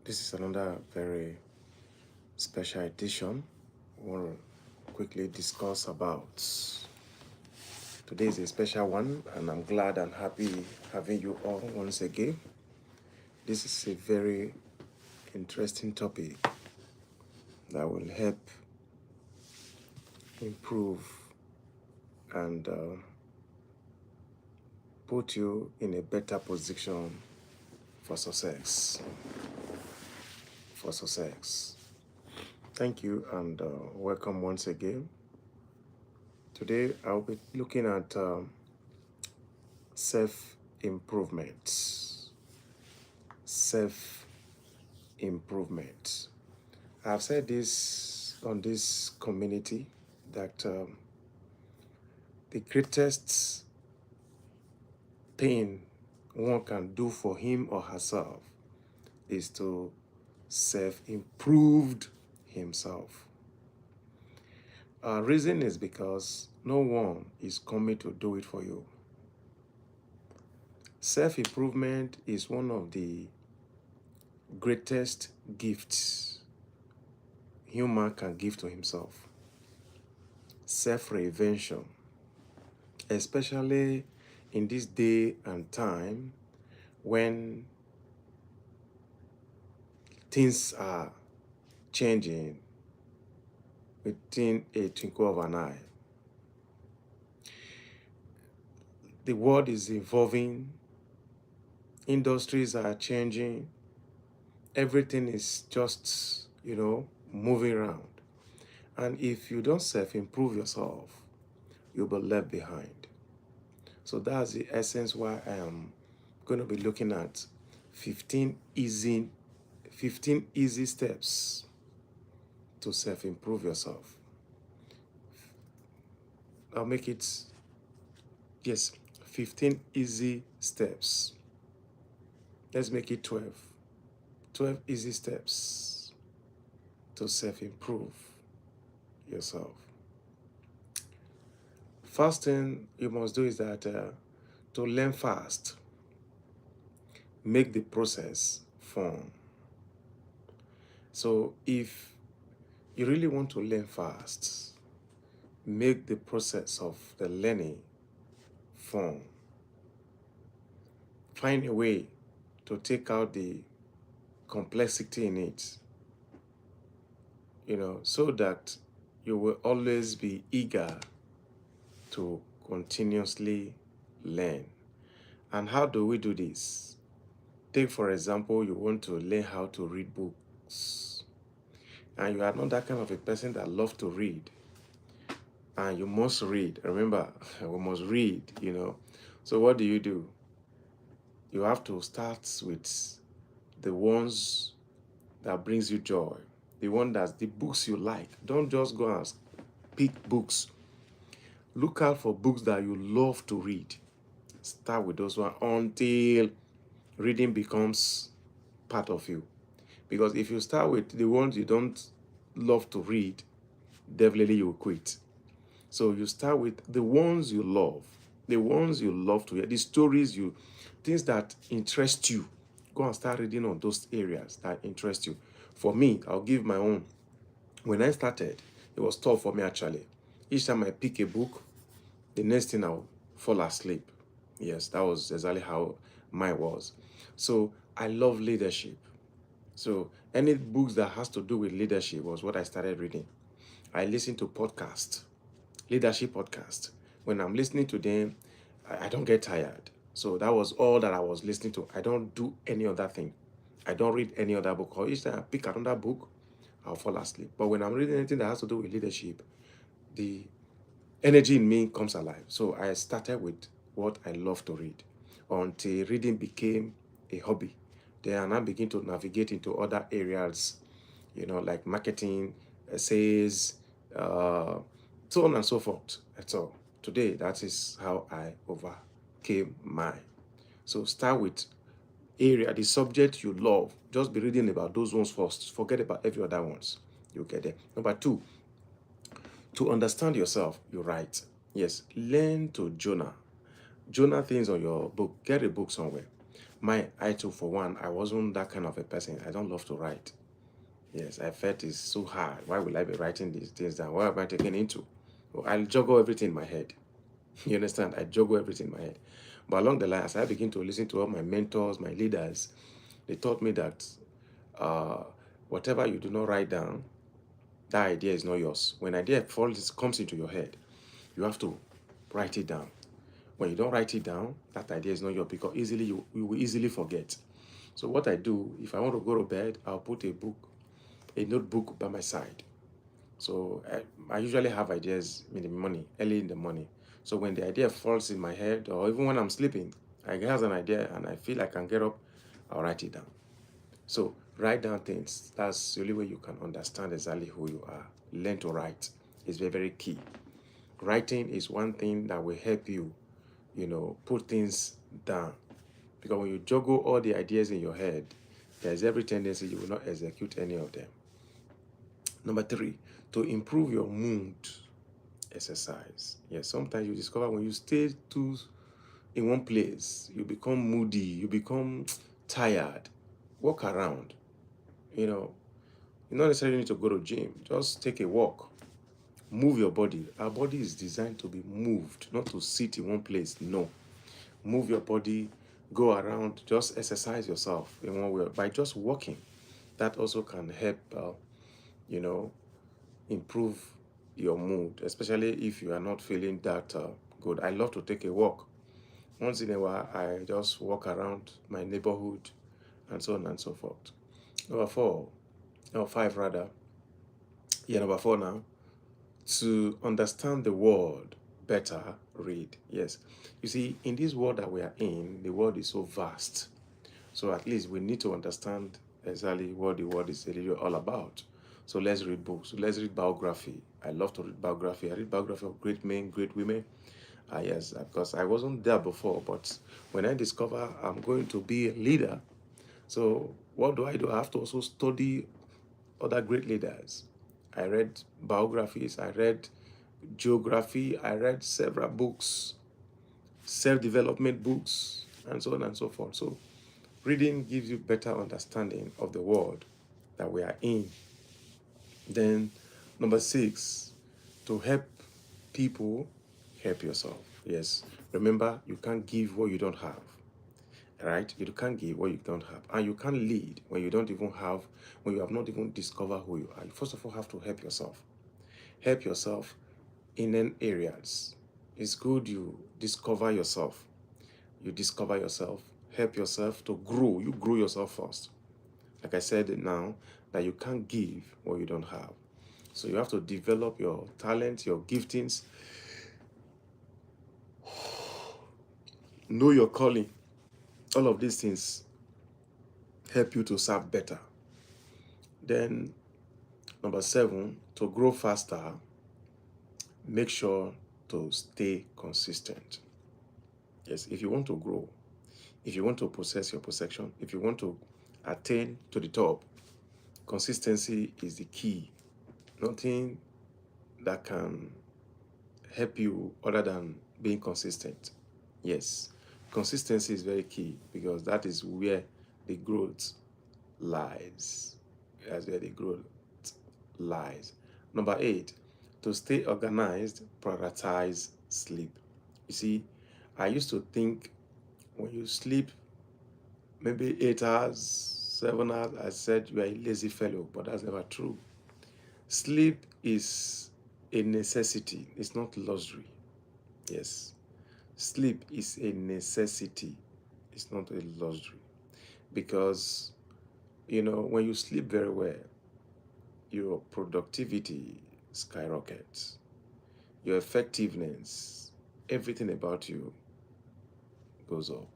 This is another very special edition we want to quickly discuss about. Today is a special one, and I'm glad and happy having you all once again. This is a very interesting topic that will help improve and put you in a better position for success. For success. Thank you and welcome once again. Today I'll be looking at self improvement. Self improvement. I've said this on this community that the greatest thing one can do for him or herself is to self improved himself. Reason is because no one is coming to do it for you. Self improvement is one of the greatest gifts human can give to himself. Self reinvention, especially in this day and time when things are changing within a twinkle of an eye. The world is evolving, industries are changing, everything is just, moving around. And if you don't self improve yourself, you'll be left behind. So that's the essence why I am going to be looking at 15 easy 15 easy steps to self improve yourself. I'll make it, yes, 15 easy steps. Let's make it 12. 12 easy steps to self improve yourself. First thing you must do is that to learn fast, make the process fun. So if you really want to learn fast, make the process of the learning fun. Find a way to take out the complexity in it, so that you will always be eager to continuously learn. And how do we do this? Take, for example, you want to learn how to read books, and you are not that kind of a person that loves to read, and you must read. Remember, we must read, So what do? You have to start with the ones that brings you joy, the books you like. Don't just go and pick books. Look out for books that you love to read. Start with those ones until reading becomes part of you. Because if you start with the ones you don't love to read, definitely you will quit. So you start with the ones you love to hear, things that interest you. Go and start reading on those areas that interest you. For me, I'll give my own. When I started, it was tough for me actually. Each time I pick a book, the next thing I'll fall asleep. Yes, that was exactly how mine was. So I love leadership. So any books that has to do with leadership was what I started reading. I listen to leadership podcasts. When I'm listening to them, I don't get tired. So that was all that I was listening to. I don't do any other thing. I don't read any other book. Or each time I pick another book, I'll fall asleep. But when I'm reading anything that has to do with leadership, the energy in me comes alive. So I started with what I love to read until reading became a hobby. Then I begin to navigate into other areas, like marketing, sales, so on and so forth. That's all. Today, that is how I overcame mine. So start with the subject you love. Just be reading about those ones first. Forget about every other ones. You'll get there. Number 2, to understand yourself, you write. Yes, learn to journal. Journal things on your book. Get a book somewhere. I too, for one, I wasn't that kind of a person. I don't love to write. Yes, I felt it's so hard. Why will I be writing these things down? What am I taking into? Well, I'll juggle everything in my head. You understand? I juggle everything in my head. But along the line, as I begin to listen to all my mentors, my leaders, they taught me that uh, whatever you do not write down, that idea is not yours. When idea comes into your head, you have to write it down. When you don't write it down, that idea is not yours because easily you will easily forget. So what I do, if I want to go to bed, I'll put a notebook by my side. So I usually have ideas in the morning, early in the morning. So when the idea falls in my head, or even when I'm sleeping, I have an idea and I feel I can get up, I'll write it down. So write down things. That's the only way you can understand exactly who you are. Learn to write. It's very, very key. Writing is one thing that will help you, put things down. Because when you juggle all the ideas in your head, there's every tendency you will not execute any of them. Number three, to improve your mood, exercise. Yes, sometimes you discover when you stay too in one place, you become moody, you become tired. Walk around. You know, you don't necessarily need to go to gym. Just take a walk. Move your body. Our body is designed to be moved, not to sit in one place. No. Move your body, go around, just exercise yourself in one way. By just walking, that also can help, you know, improve your mood, especially if you are not feeling that good. I love to take a walk. Once in a while, I just walk around my neighborhood and so on and so forth. Number four, or five rather, yeah, number four now, to understand the world better, read. Yes. You see, in this world that we are in, the world is so vast. So at least we need to understand exactly what the world is really all about. So let's read books. Let's read biography. I love to read biography. I read biography of great men, great women. Yes, because I wasn't there before, but when I discover I'm going to be a leader, so what do? I have to also study other great leaders. I read biographies, I read geography, I read several books, self-development books, and so on and so forth. So reading gives you better understanding of the world that we are in. Then number six, to help people, help yourself. Yes. Remember, you can't give what you don't have. Right? You can't give what you don't have. And you can't lead when you don't even have, when you have not even discovered who you are. You first of all have to help yourself. Help yourself in an areas. It's good you discover yourself. You discover yourself, help yourself to grow. You grow yourself first. Like I said now, that you can't give what you don't have. So you have to develop your talent, your giftings, know your calling. All of these things help you to serve better. Then number seven, to grow faster, make sure to stay consistent. Yes, if you want to grow, if you want to possess your possession, if you want to attain to the top, consistency is the key. Nothing that can help you other than being consistent. Yes, consistency is very key because that is where the growth lies. That's where the growth lies. Number eight, to stay organized, prioritize sleep. You see, I used to think when you sleep maybe 8 hours, 7 hours, I said you are a lazy fellow, but that's never true. Sleep is a necessity, it's not luxury. Yes. Sleep is a necessity, it's not a luxury. Because, when you sleep very well, your productivity skyrockets, your effectiveness, everything about you goes up.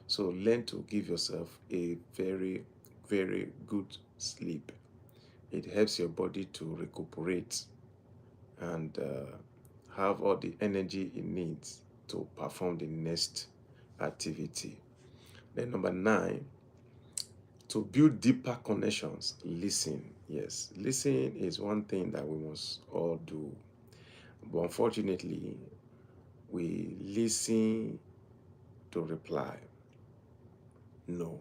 So learn to give yourself a very, very good sleep. It helps your body to recuperate and have all the energy it needs to perform the next activity. Then number nine, to build deeper connections, listen. Yes, listen is one thing that we must all do. But unfortunately, we listen to reply. No.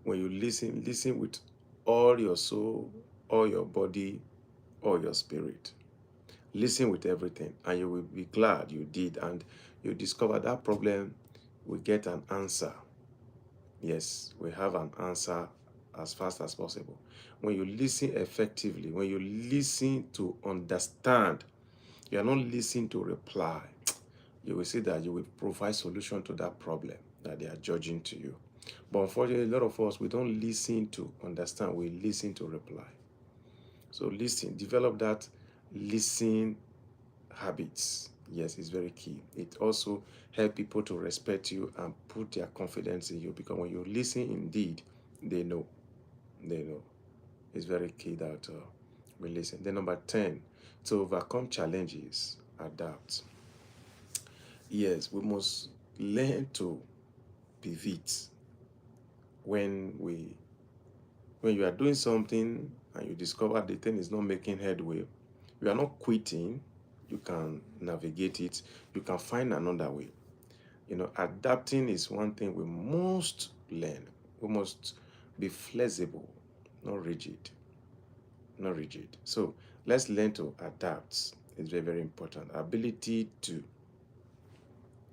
When you listen, listen with all your soul, all your body, all your spirit. Listen with everything, and you will be glad you did, and you discover that problem will get an answer. Yes, we have an answer as fast as possible. When you listen effectively, when you listen to understand, you are not listening to reply, you will see that you will provide solution to that problem that they are judging to you. But unfortunately, a lot of us, we don't listen to understand, we listen to reply. So listen, develop that listen habits. Yes, it's very key. It also helps people to respect you and put their confidence in you, because when you listen indeed, they know. They know. It's very key that we listen. Then number 10, to overcome challenges, adapt. Yes, we must learn to pivot when you are doing something and you discover the thing is not making headway. You are not quitting. You can navigate it. You can find another way. Adapting is one thing we must learn. We must be flexible, not rigid. Not rigid. So let's learn to adapt. It's very, very important. Ability to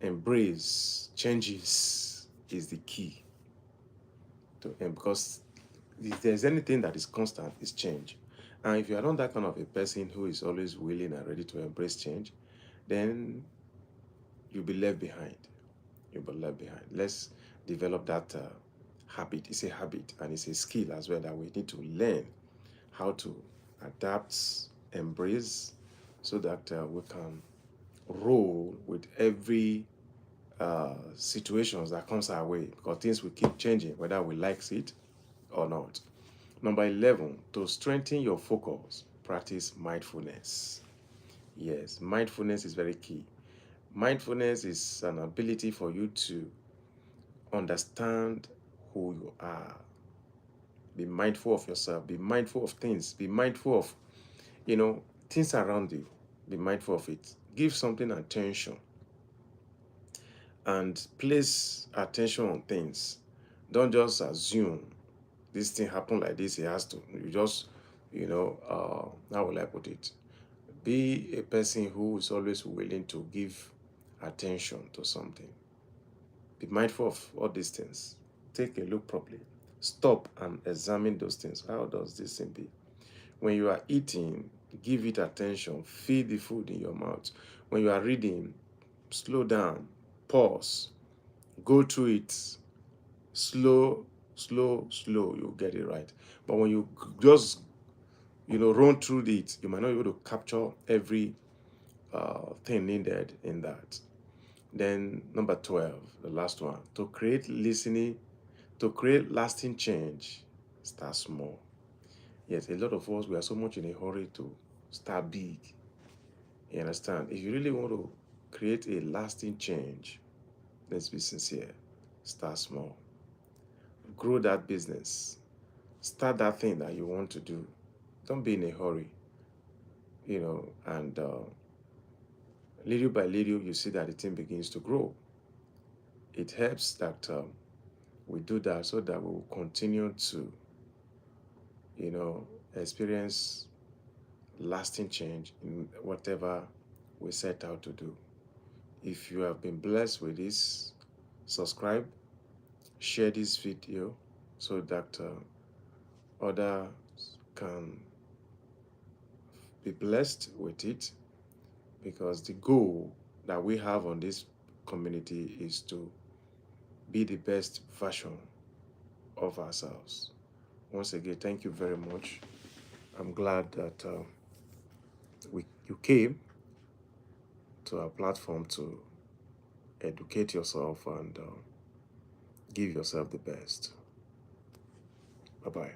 embrace changes is the key. Because if there's anything that is constant, it's change. And if you are not that kind of a person who is always willing and ready to embrace change, then you'll be left behind. You'll be left behind. Let's develop that habit. It's a habit and it's a skill as well that we need to learn how to adapt, embrace, so that we can roll with every situations that comes our way, because things will keep changing whether we like it or not. Number 11, to strengthen your focus, practice mindfulness. Yes, mindfulness is very key. Mindfulness is an ability for you to understand who you are. Be mindful of yourself. Be mindful of things. Be mindful of, things around you. Be mindful of it. Give something attention and place attention on things. Don't just assume this thing happened like this. It has to. You just, how will I put it? Be a person who is always willing to give attention to something. Be mindful of all these things. Take a look properly. Stop and examine those things. How does this thing be? When you are eating, give it attention. Feed the food in your mouth. When you are reading, slow down. Pause. Go through it. Slow, slow, slow. You'll get it right. But when you just, run through it, you might not be able to capture every thing needed in that. Then number 12, the last one, to create lasting change, start small. Yes, a lot of us, we are so much in a hurry to start big. You understand? If you really want to create a lasting change, let's be sincere, start small. Grow that business. Start that thing that you want to do. Don't be in a hurry, and little by little, you see that the thing begins to grow. It helps that we do that so that we will continue to, experience lasting change in whatever we set out to do. If you have been blessed with this, subscribe, share this video so that others can be blessed with it, because the goal that we have on this community is to be the best version of ourselves. Once again, thank you very much. I'm glad that you came to our platform to educate yourself and give yourself the best. Bye-bye.